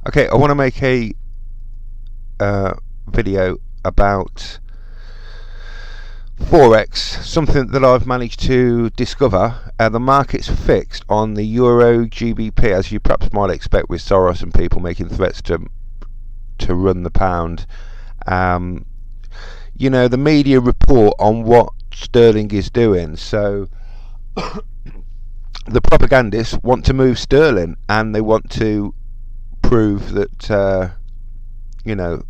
Okay, I want to make a video about Forex, something that I've managed to discover. The market's fixed on the Euro GBP, as you perhaps might expect with Soros and people making threats to run the pound. You know, the media report on what sterling is doing, so the propagandists want to move sterling and they want to prove that you know,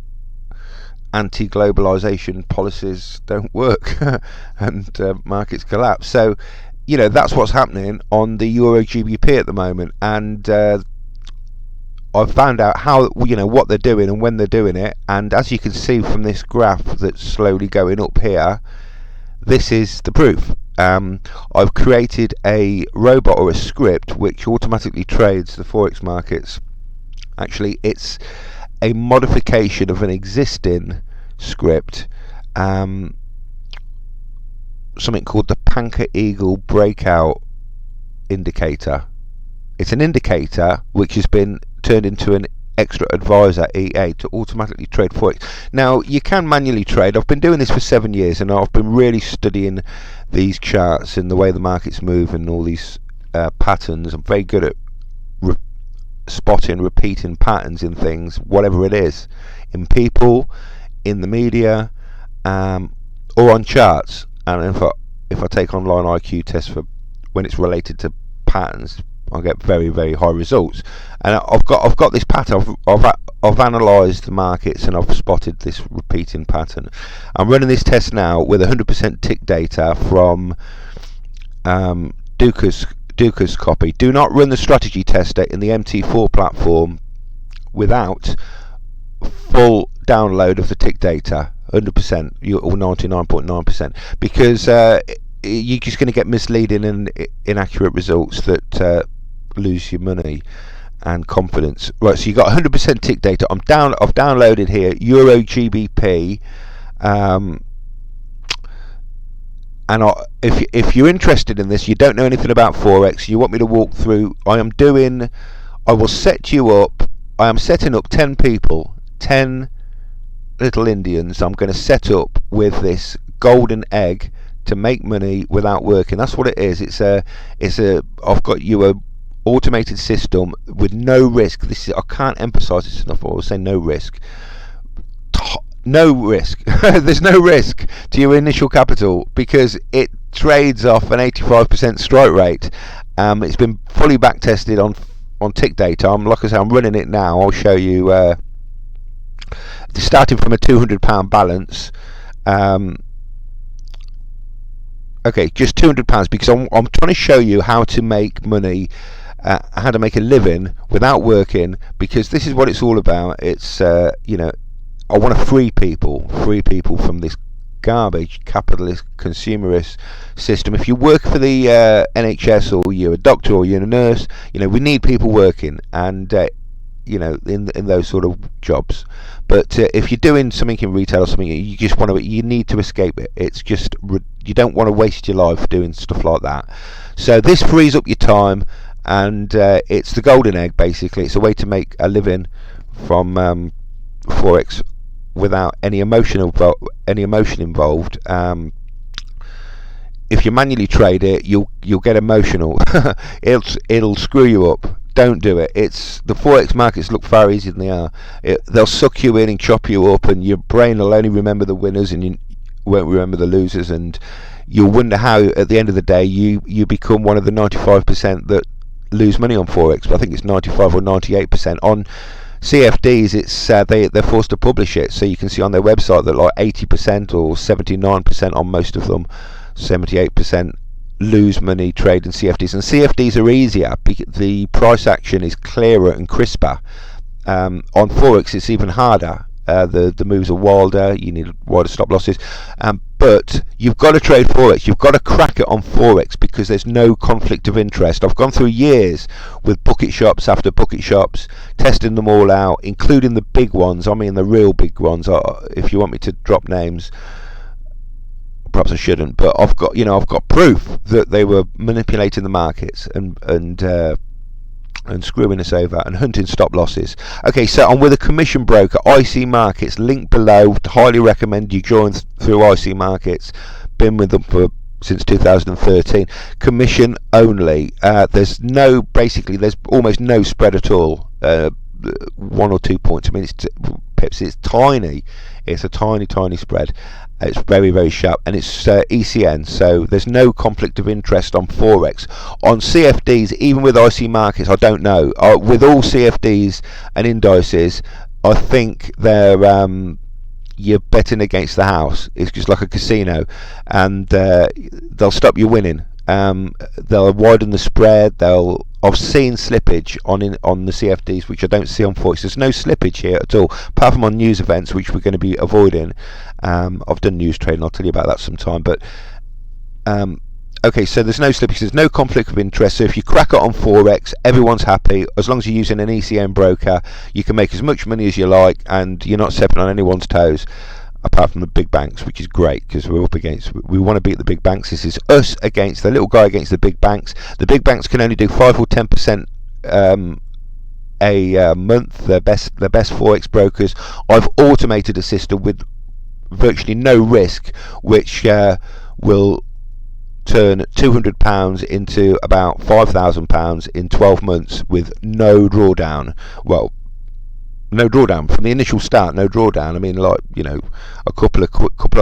anti-globalization policies don't work and markets collapse. So you know, that's what's happening on the Euro GBP at the moment, and I've found out how, you know, what they're doing and when they're doing it. And as you can see from this graph that's slowly going up here, this is the proof. I've created a robot or a script which automatically trades the forex markets. Actually, it's a modification of an existing script, something called the Panker Eagle breakout indicator. It's an indicator which has been turned into an extra advisor EA to automatically trade forex. Now you can manually trade. I've been doing this for 7 years and I've been really studying these charts and the way the markets move and all these patterns. I'm very good at spotting repeating patterns in things, whatever it is, in people, in the media, or on charts. And if I take online IQ tests for when it's related to patterns, I get very, very high results. And I've got this pattern. I've analysed the markets and I've spotted this repeating pattern. I'm running this test now with 100% tick data from Duca's copy. Do not run the strategy tester in the MT4 platform without full download of the tick data, 100% or 99.9%, because you're just going to get misleading and inaccurate results that lose your money and confidence. Right, so you got 100% tick data. I've downloaded here Euro GBP, and if you're interested in this, you don't know anything about forex, you want me to walk through, I will set you up. I am setting up 10 people, 10 little Indians. I'm going to set up with this golden egg to make money without working. That's what it is. I've got you a automated system with no risk. I can't emphasize this enough. I will say no risk. No risk. There's no risk to your initial capital because it trades off an 85% strike rate. It's been fully back tested on tick data. Like I say, I'm running it now. I'll show you. Starting from a £200 balance. Okay, just £200 because I'm trying to show you how to make money, how to make a living without working, because this is what it's all about. It's you know, I want to free people from this garbage capitalist consumerist system. If you work for the NHS, or you're a doctor or you're a nurse, you know, we need people working, and you know, in those sort of jobs. But if you're doing something in retail or something, you need to escape it. It's just, you don't want to waste your life doing stuff like that. So this frees up your time, and it's the golden egg basically. It's a way to make a living from forex without any emotion involved. If you manually trade it, you'll get emotional. it'll screw you up. Don't do it. The forex markets look far easier than they are. They'll suck you in and chop you up, and your brain will only remember the winners and you won't remember the losers, and you'll wonder how at the end of the day you become one of the 95% that lose money on forex. But I think it's 95 or 98%. On CFDs, it's they're forced to publish it, so you can see on their website that like 80% or 79% on most of them, 78% lose money trading CFDs. And CFDs are easier because the price action is clearer and crisper. On forex it's even harder. The moves are wilder, you need wider stop losses, but you've got to trade forex. You've got to crack it on forex because there's no conflict of interest. I've gone through years with bucket shops after bucket shops, testing them all out, including the big ones. I mean the real big ones. If you want me to drop names, perhaps I shouldn't, but I've got proof that they were manipulating the markets and and screwing us over and hunting stop losses. Okay, so I'm with a commission broker, IC Markets, link below. Highly recommend you join through IC Markets. Been with them for since 2013. Commission only. There's almost no spread at all. 1 or 2 points. I mean, it's pips. It's tiny. It's a tiny spread. It's very, very sharp, and it's ECN, so there's no conflict of interest on Forex. On CFDs, even with IC Markets, I don't know. With all CFDs and indices, I think they're you're betting against the house. It's just like a casino, and they'll stop you winning. They'll widen the spread. I've seen slippage on the CFDs, which I don't see on Forex. There's no slippage here at all, apart from on news events, which we're going to be avoiding. I've done news trading. I'll tell you about that sometime. But okay, so there's no slippage. There's no conflict of interest. So if you crack it on Forex, everyone's happy. As long as you're using an ECN broker, you can make as much money as you like, and you're not stepping on anyone's toes, apart from the big banks, which is great, because we want to beat the big banks. This is us against the little guy against the big banks. The big banks can only do 5 or 10% a month. They're best Forex brokers. I've automated a system with virtually no risk, which will turn £200 into about £5,000 in 12 months with no drawdown. Well, no drawdown from the initial start. No drawdown. I mean, like, you know, a couple of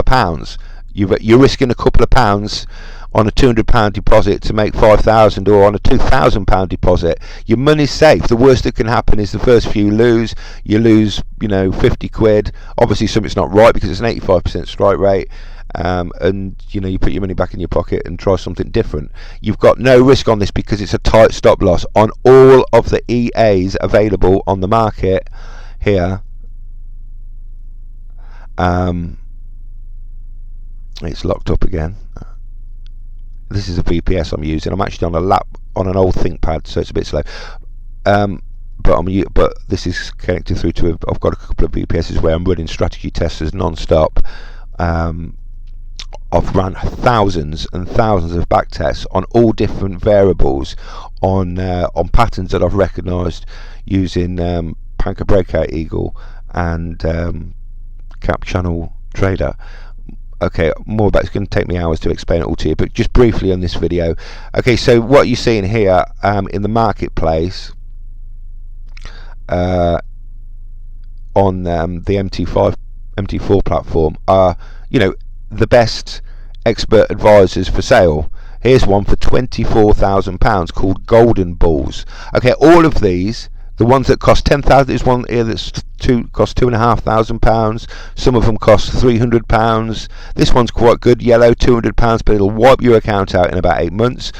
pounds. You're risking a couple of pounds on a £200 deposit to make 5,000, or on a £2,000 deposit. Your money's safe. The worst that can happen is the first few you lose, you know, 50 quid. Obviously, something's not right because it's an 85% strike rate. And you know, you put your money back in your pocket and try something different. You've got no risk on this because it's a tight stop loss on all of the EAs available on the market here. It's locked up again. This is a VPS I'm using. I'm actually on an old ThinkPad, so it's a bit slow. But this is connected through to I've got a couple of VPSs where I'm running strategy testers non-stop. I've run thousands and thousands of back tests on all different variables on patterns that I've recognised using Panker Breakout Eagle and Cap Channel Trader. Okay, more about it's going to take me hours to explain it all to you, but just briefly on this video. Okay, so what you're seeing here in the marketplace on the MT4 platform are, you know, the best expert advisors for sale. Here's one for £24,000 called Golden Bulls. Okay, all of these, the ones that cost 10,000, there's one here that's cost £2,500. Some of them cost £300. This one's quite good, yellow, £200, but it'll wipe your account out in about 8 months.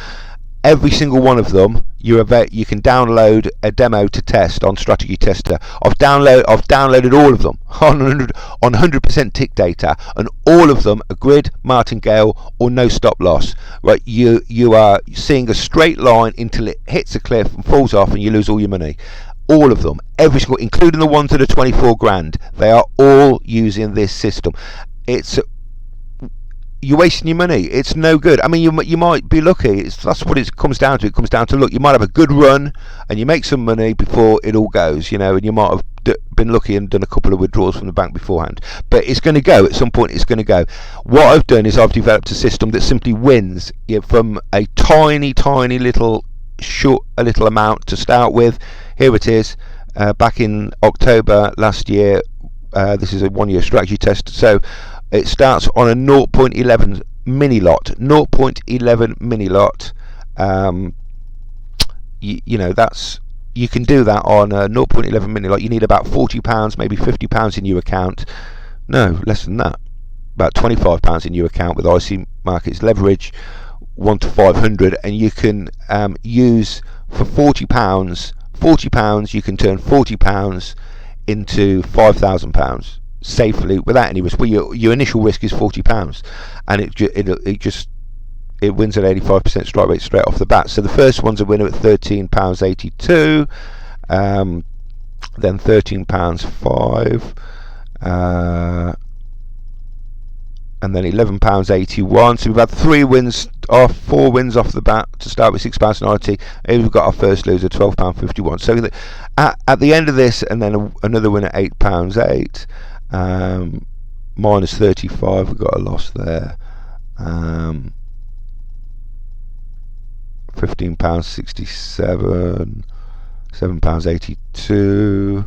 Every single one of them, you can download a demo to test on Strategy Tester. I've downloaded all of them on 100% tick data, and all of them are grid, martingale, or no stop loss. Right, you are seeing a straight line until it hits a cliff and falls off, and you lose all your money. All of them, every single, including the ones that are 24 grand, they are all using this system. You're wasting your money. It's no good. I mean, you might be lucky. That's what it comes down to. It comes down to, look, you might have a good run and you make some money before it all goes, you know, and you might have been lucky and done a couple of withdrawals from the bank beforehand. But it's going to go. At some point, it's going to go. What I've done is I've developed a system that simply wins from a tiny little amount to start with. Here it is. Back in October last year, this is a 1-year strategy test. So it starts on a 0.11 mini lot. 0.11 mini lot. You know, you can do that on a 0.11 mini lot. You need about £40, maybe £50 in your account. No, less than that. About £25 in your account with IC Markets leverage 1 to 500, and you can use for £40. £40, you can turn £40 into £5,000 safely without any risk. Well, your initial risk is £40, and it wins at 85% strike rate straight off the bat. So the first one's a winner at £13.82, then £13.05, and then £11.81. So we've had 4 wins off the bat to start with, £6.90. Here we've got our first loser, £12.51. So at the end of this, and then another win at £8.08, minus 35. We've got a loss there. £15.67, £7.82.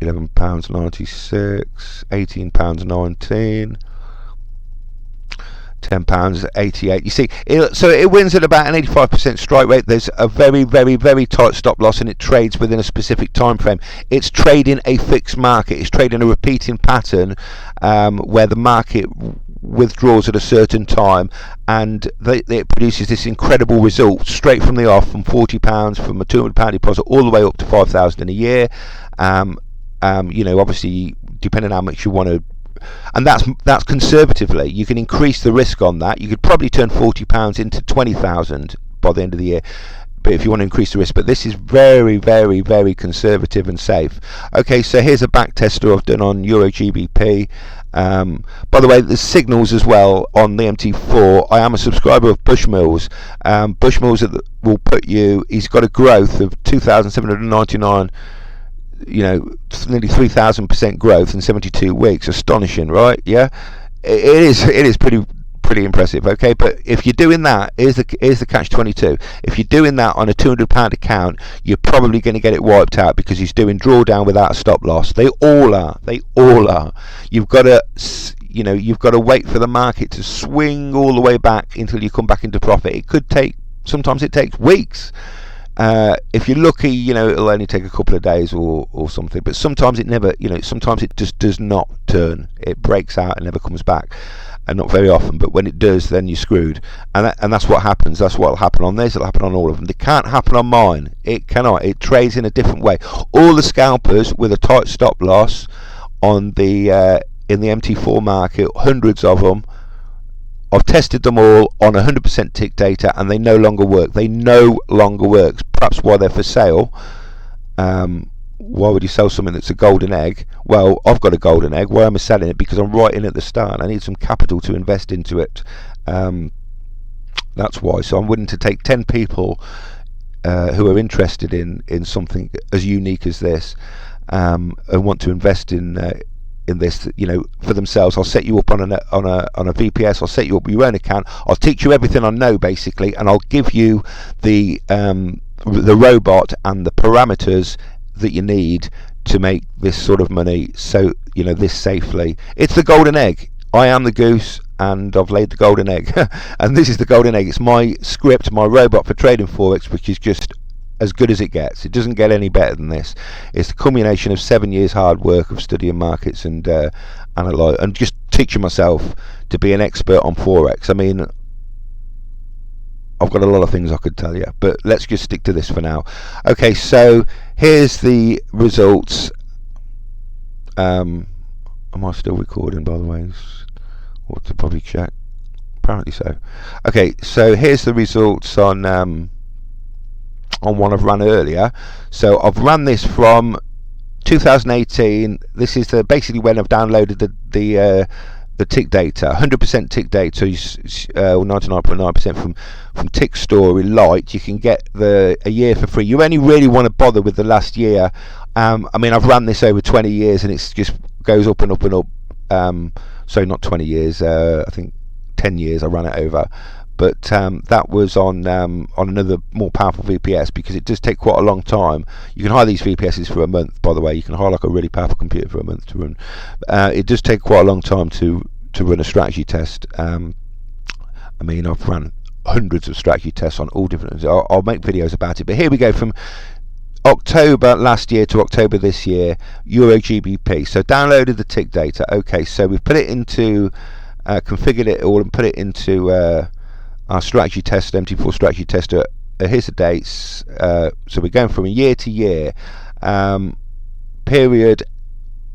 £11.96, £18.19, £10.88. You see, so it wins at about an 85% strike rate. There's a very, very, very tight stop loss, and it trades within a specific time frame. It's trading a fixed market. It's trading a repeating pattern where the market withdraws at a certain time, and it produces this incredible result straight from the off, from £40 from a £200 deposit all the way up to £5,000 in a year. Obviously, depending on how much you want to, and that's conservatively. You can increase the risk on that. You could probably turn £40 into 20,000 by the end of the year. But if you want to increase the risk, but this is very, very, very conservative and safe. Okay, so here's a back tester I've done on Euro GBP. By the way, there's signals as well on the MT4. I am a subscriber of Bushmills. Bushmills will put you. He's got a growth of 2,799. Nearly 3,000% growth in 72 weeks. Astonishing, right? Yeah, it is pretty impressive. Okay, but if you're doing that, here's the catch-22. If you're doing that on a £200 account, you're probably going to get it wiped out, because he's doing drawdown without a stop loss. They all are. You've got to wait for the market to swing all the way back until you come back into profit. Sometimes it takes weeks. If you're lucky, it'll only take a couple of days or something. But sometimes it never, sometimes it just does not turn. It breaks out and never comes back, and not very often. But when it does, then you're screwed. And that's what happens. That's what'll happen on this. It'll happen on all of them. It can't happen on mine. It cannot. It trades in a different way. All the scalpers with a tight stop loss on the in the MT4 market, hundreds of them. I've tested them all on 100% tick data, and they no longer work. Perhaps why they're for sale. Why would you sell something that's a golden egg? Well, I've got a golden egg. Why am I selling it? Because I'm right in at the start. I need some capital to invest into it. That's why. So I'm willing to take 10 people who are interested in something as unique as this, and want to invest in this, for themselves. I'll set you up on a VPS. I'll set you up with your own account. I'll teach you everything I know, basically, and I'll give you the robot and the parameters that you need to make this sort of money. So this safely. It's the golden egg. I am the goose, and I've laid the golden egg. And this is the golden egg. It's my script, my robot for trading forex, which is just as good as it gets. It doesn't get any better than this. It's the culmination of 7 years hard work of studying markets and just teaching myself to be an expert on forex. I mean, I've got a lot of things I could tell you, but let's just stick to this for now. Okay, so here's the results. Am I still recording, by the way? Ought to probably check. Apparently so. Okay, so here's the results on one I've run earlier. So I've run this from 2018. This is basically when I've downloaded the tick data, 100% tick data, 99.9% from Tick Story Lite. You can get a year for free. You only really want to bother with the last year. I mean, I've run this over 20 years, and it just goes up and up and up. So not 20 years, I think 10 years I ran it over. But that was on another more powerful VPS, because it does take quite a long time. You can hire these VPSs for a month, by the way. You can hire like a really powerful computer for a month to run. It does take quite a long time to run a strategy test. I mean, I've run hundreds of strategy tests on all different. I'll make videos about it. But here we go, from October last year to October this year, Euro GBP. So downloaded the tick data. Okay, so we've put it into, configured it all and put it into our strategy test, MT4 strategy tester. Here's the dates. So we're going from year to year. Period,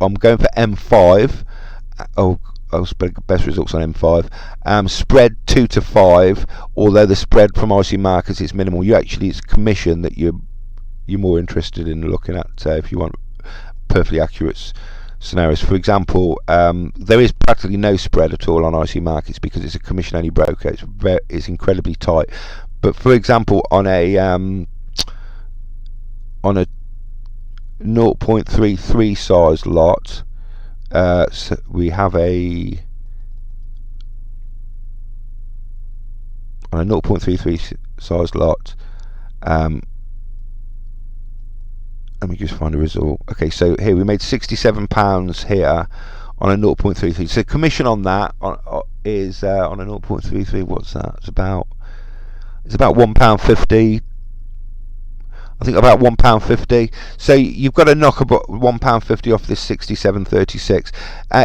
I'm going for M5. Best results on M5. Spread 2 to 5. Although the spread from IC markets is minimal. It's commission that you're more interested in looking at if you want perfectly accurate scenarios. For example, there is practically no spread at all on IC markets because it's a commission only broker. It's incredibly tight. But for example, on a 0.33 size lot, so we have on a 0.33 size lot. Let me just find a result. Okay, so here we made £67 here on a 0.33. So commission on that is on a 0.33. What's that? It's about £1.50. I think about £1.50. So you've got to knock about £1.50 off this 67.36.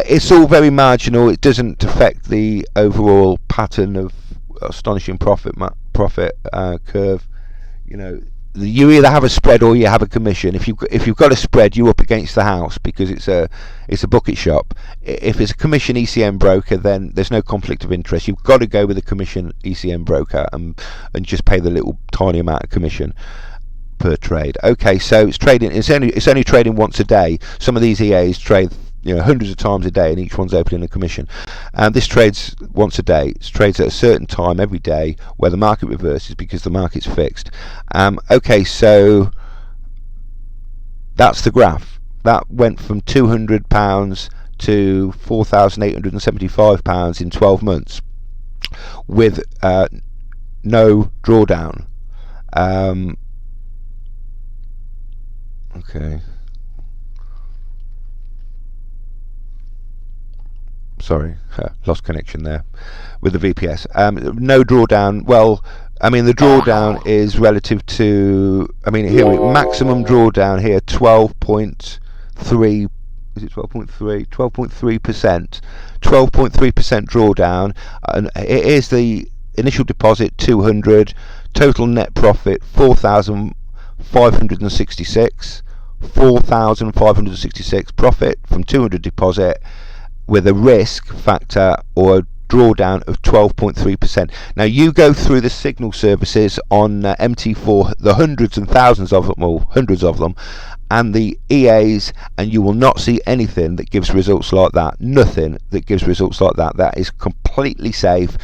It's all very marginal. It doesn't affect the overall pattern of astonishing profit curve. You know, you either have a spread or you have a commission. If you've got a spread, you're up against the house because it's a bucket shop. If it's a commission ECM broker, then there's no conflict of interest. You've got to go with a commission ECM broker and just pay the little tiny amount of commission per trade. Okay, so it's trading. It's only trading once a day. Some of these EAs trade hundreds of times a day, and each one's opening a commission. This trades once a day. It trades at a certain time every day where the market reverses because the market's fixed. Okay, so that's the graph. That went from £200 to £4,875 in 12 months with no drawdown. Okay. Sorry, lost connection there with the VPS. No drawdown. Well, I mean the drawdown is relative to. I mean here maximum drawdown here 12.3. Is it 12.3? 12.3%. 12.3% drawdown, and it is the initial deposit 200. Total net profit 4,566. 4,566 profit from 200 deposit, with a risk factor or a drawdown of 12.3%. Now you go through the signal services on MT4, the hundreds and thousands of them, or hundreds of them, and the EAs, and you will not see anything that gives results like that. Nothing that gives results like that. That is completely safe.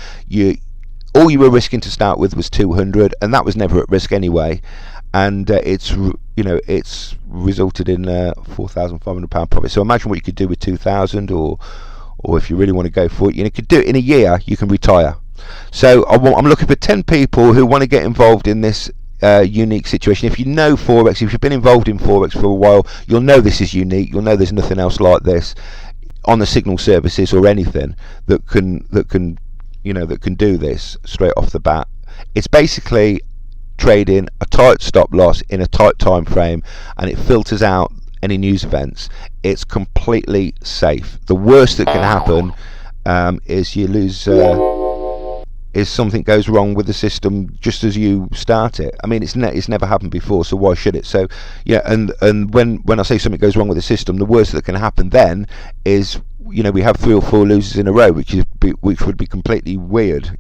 All you were risking to start with was 200, and that was never at risk anyway. And it's resulted in £4,500 profit. So imagine what you could do with 2,000, or if you really want to go for it, you could do it in a year. You can retire. So I'm looking for 10 people who want to get involved in this unique situation. If you know Forex, if you've been involved in Forex for a while, you'll know this is unique. You'll know there's nothing else like this on the signal services or anything that can do this straight off the bat. It's basically trading a tight stop loss in a tight time frame, and it filters out any news events. It's completely safe. The worst that can happen is you lose, is something goes wrong with the system just as you start it. I mean, it's never happened before, so why should it? So yeah, and when I say something goes wrong with the system, the worst that can happen then is we have 3 or 4 losers in a row, which would be completely weird.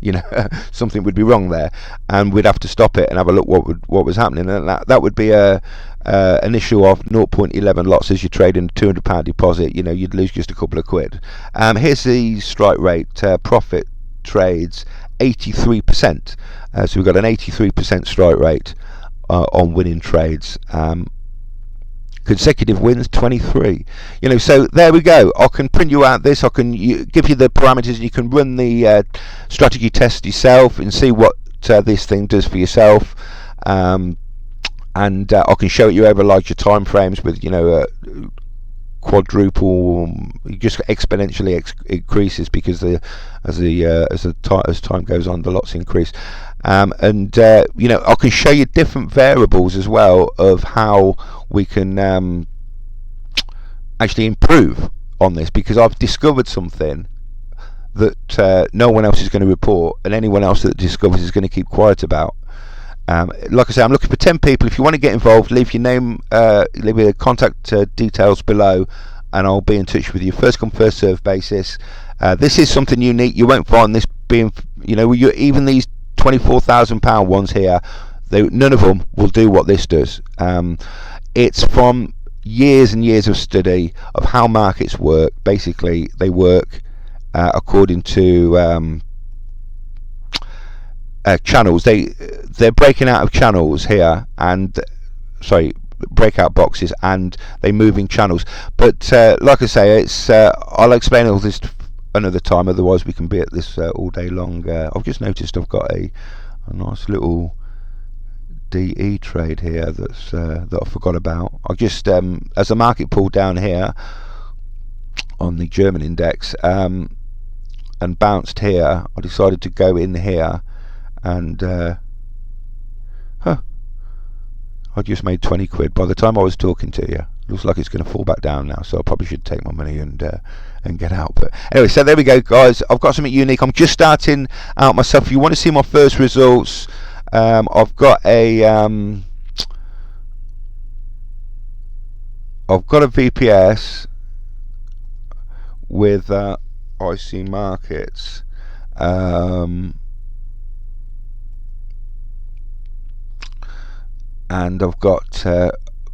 Something would be wrong there, and we'd have to stop it and have a look what was happening. And that would be an issue of 0.11 lots as you trade in a £200 deposit. You'd lose just a couple of quid. Here's the strike rate. Profit trades 83%. So we've got an 83% strike rate on winning trades. Consecutive wins 23. So there we go. I can print you out this. I can give you the parameters. You can run the strategy test yourself and see what this thing does for yourself. And I can show it you over larger time frames with quadruple, just exponentially increases because as time goes on, the lots increase. I can show you different variables as well of how we can actually improve on this, because I've discovered something that no one else is going to report, and anyone else that discovers is going to keep quiet about. Like I say, I'm looking for 10 people. If you want to get involved, leave your name, leave your contact details below, and I'll be in touch with you. First come, first serve basis. This is something unique. You won't find this being, even these £24,000 ones here, none of them will do what this does. It's from years and years of study of how markets work. Basically, they work according to channels. They're breaking out of channels here, and breakout boxes, and they move in channels. But like I say, it's I'll explain all this another time. Otherwise, we can be at this all day long. I've just noticed I've got a nice little DE trade here that I forgot about. I just as the market pulled down here on the German index and bounced here, I decided to go in here, and I just made 20 quid by the time I was talking to you. Looks like it's going to fall back down now, so I probably should take my money and get out. But anyway, so there we go, guys. I've got something unique. I'm just starting out myself. If you want to see my first results, I've got a VPS with IC Markets. And I've got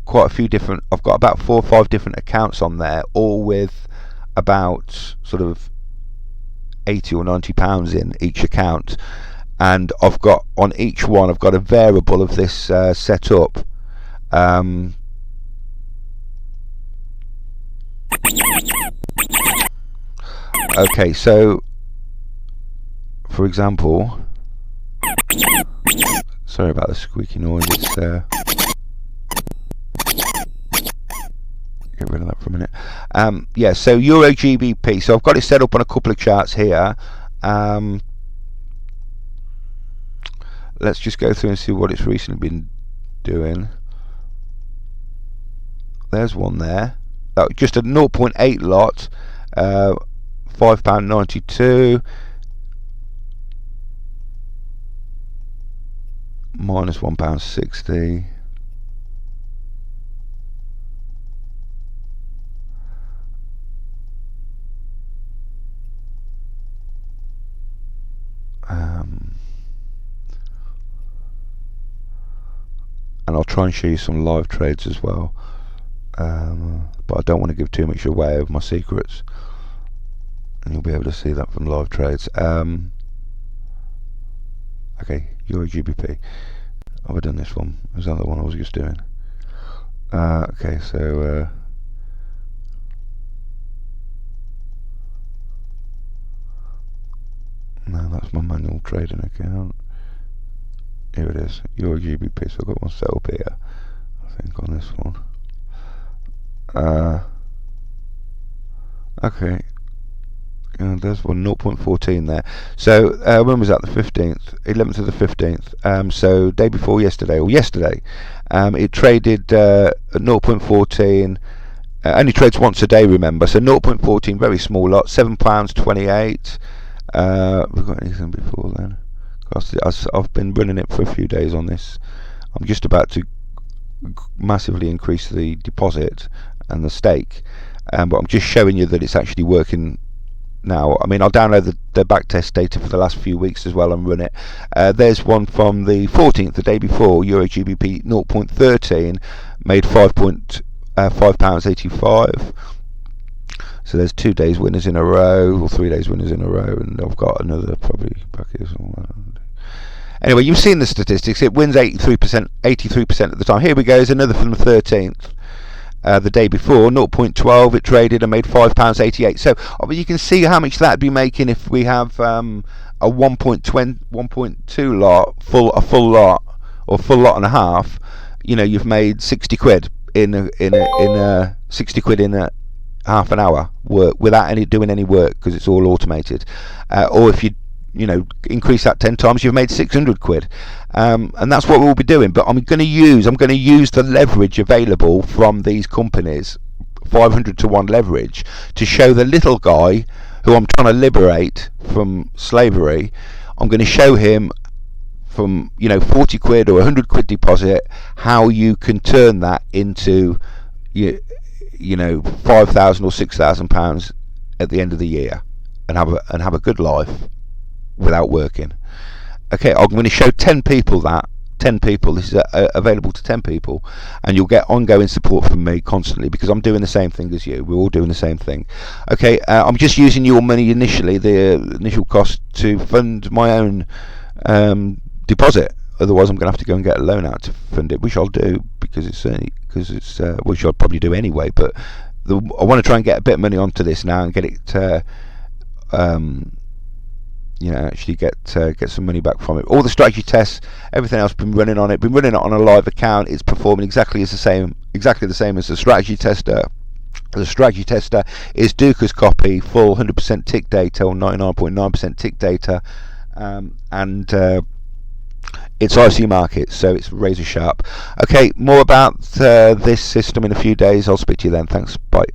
quite a few different. I've got about 4 or 5 different accounts on there, all with about sort of 80 or 90 pounds in each account. And I've got on each one, I've got a variable of this set up. Okay, so for example, sorry about the squeaky noise. It's get rid of that for a minute. Yeah, so Euro GBP. So I've got it set up on a couple of charts here. Let's just go through and see what it's recently been doing. There's one there. Just a 0.8 lot, £5.92. Minus £1.60. And I'll try and show you some live trades as well, but I don't want to give too much away of my secrets, and you'll be able to see that from live trades. Okay, Euro GBP. Have I done this one? Was that the one I was just doing? Okay, so no, that's my manual trading account. Here it is, Euro GBP. So I've got one set up here, I think, on this one. Okay. There's one 0.14 there. So when was that? The 15th, 11th to the 15th. So day before yesterday, or yesterday, it traded at 0.14. Only trades once a day, remember. So 0.14, very small lot, £7.28. We've got anything before then? I've been running it for a few days on this. I'm just about to massively increase the deposit and the stake, but I'm just showing you that it's actually working now. I mean, I'll download the backtest data for the last few weeks as well and run it. There's one from the 14th, the day before, Euro GBP 0.13, made £5.85. So there's 2 days winners in a row, or 3 days winners in a row, and I've got another probably back here somewhere. Anyway, you've seen the statistics. It wins 83% at the time. Here we go. There's another from the 13th. The day before, 0.12, it traded and made £5.88. So you can see how much that'd be making if we have a 1.2 lot, a full lot, or full lot and a half. You know, you've made 60 quid in 60 quid in a half an hour work without doing any work, because it's all automated. Or if you increase that 10 times, you've made 600 quid. And that's what we'll be doing. But I'm going to use the leverage available from these companies, 500 to 1 leverage, to show the little guy who I'm trying to liberate from slavery. I'm going to show him from 40 quid or 100 quid deposit how you can turn that into 5,000 or 6,000 pounds at the end of the year and have a good life without working. Okay, I'm going to show 10 people that 10 people. This is available to 10 people, and you'll get ongoing support from me constantly, because I'm doing the same thing as you. We're all doing the same thing. Okay, I'm just using your money initially, the initial cost, to fund my own deposit. Otherwise, I'm going to have to go and get a loan out to fund it, which I'll do, because it's which I'll probably do anyway. But I want to try and get a bit of money onto this now and get it. Actually get some money back from it. All the strategy tests, everything else, been running on it. Been running it on a live account. It's performing exactly the same as the strategy tester. The strategy tester is Duca's copy, full 100% tick data, or 99.9% tick data, and it's IC markets, so it's razor sharp. Okay, more about this system in a few days. I'll speak to you then. Thanks. Bye.